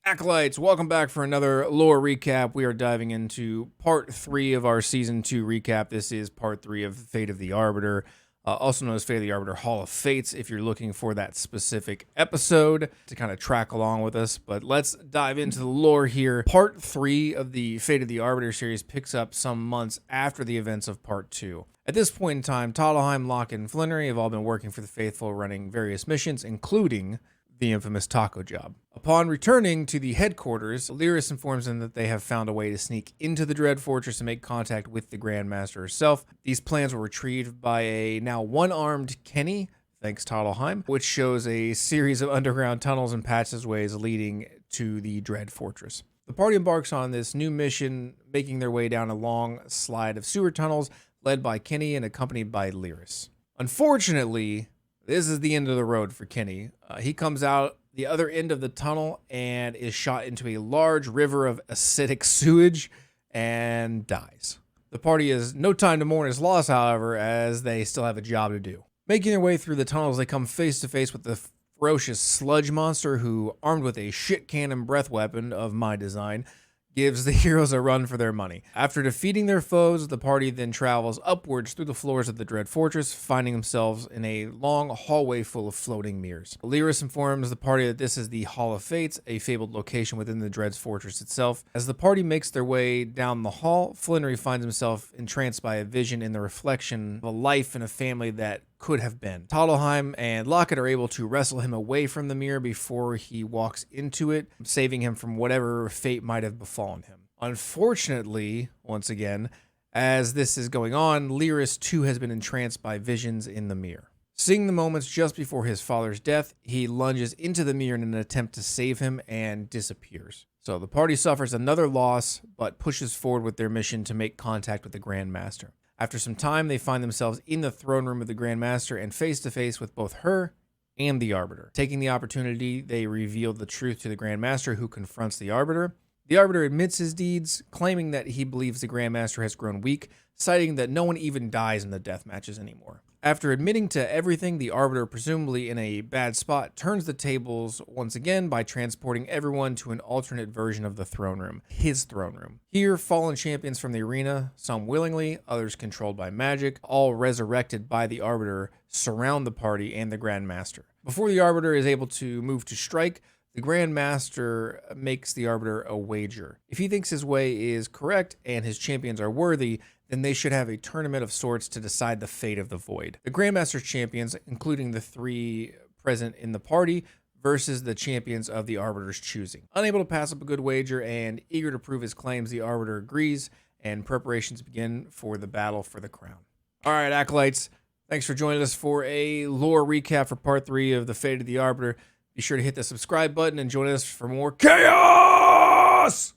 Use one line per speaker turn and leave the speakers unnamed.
Acolytes, welcome back for another lore recap. We are diving into part 3 of our season 2 recap. This is part 3 of Fate of the Arbiter, also known as Fate of the Arbiter Hall of Fates, if you're looking for that specific episode to kind of track along with us. But let's dive into the lore here. Part 3 of the Fate of the Arbiter series picks up some months after the events of part 2. At this point in time, Talheim, Locke, and Flannery have all been working for the Faithful, running various missions, including the infamous taco job. Upon returning to the headquarters, Lyris informs them that they have found a way to sneak into the Dread Fortress and make contact with the Grandmaster herself. These plans were retrieved by a now one-armed Kenny, thanks Talheim, which shows a series of underground tunnels and passageways leading to the Dread Fortress. The party embarks on this new mission, making their way down a long slide of sewer tunnels led by Kenny and accompanied by Lyris. Unfortunately, this is the end of the road for Kenny. He comes out the other end of the tunnel and is shot into a large river of acidic sewage and dies. The party has no time to mourn his loss, however, as they still have a job to do. Making their way through the tunnels, they come face to face with the ferocious sludge monster who, armed with a shit cannon breath weapon of my design, gives the heroes a run for their money. After defeating their foes, the party then travels upwards through the floors of the Dread Fortress, finding themselves in a long hallway full of floating mirrors. Lyris informs the party that this is the Hall of Fates, a fabled location within the Dread Fortress itself. As the party makes their way down the hall, Flannery finds himself entranced by a vision in the reflection of a life and a family that could have been. Talheim and Lockett are able to wrestle him away from the mirror before he walks into it, saving him from whatever fate might have befallen him. Unfortunately, once again, as this is going on, Lyris too has been entranced by visions in the mirror. Seeing the moments just before his father's death, he lunges into the mirror in an attempt to save him and disappears. So the party suffers another loss, but pushes forward with their mission to make contact with the Grandmaster. After some time, they find themselves in the throne room of the Grandmaster and face to face with both her and the Arbiter. Taking the opportunity, they reveal the truth to the Grandmaster, who confronts the Arbiter. The Arbiter admits his deeds, claiming that he believes the Grandmaster has grown weak, citing that no one even dies in the death matches anymore. After admitting to everything, the Arbiter, presumably in a bad spot, turns the tables once again by transporting everyone to an alternate version of the throne room, his throne room. Here, fallen champions from the arena, some willingly, others controlled by magic, all resurrected by the Arbiter, surround the party and the Grandmaster. Before the Arbiter is able to move to strike, the Grandmaster makes the Arbiter a wager. If he thinks his way is correct and his champions are worthy, then they should have a tournament of sorts to decide the fate of the Void. The Grandmaster's champions, including the 3 present in the party, versus the champions of the Arbiter's choosing. Unable to pass up a good wager and eager to prove his claims, the Arbiter agrees, and preparations begin for the battle for the crown. All right, Acolytes, thanks for joining us for a lore recap for part 3 of the Fate of the Arbiter. Be sure to hit the subscribe button and join us for more chaos!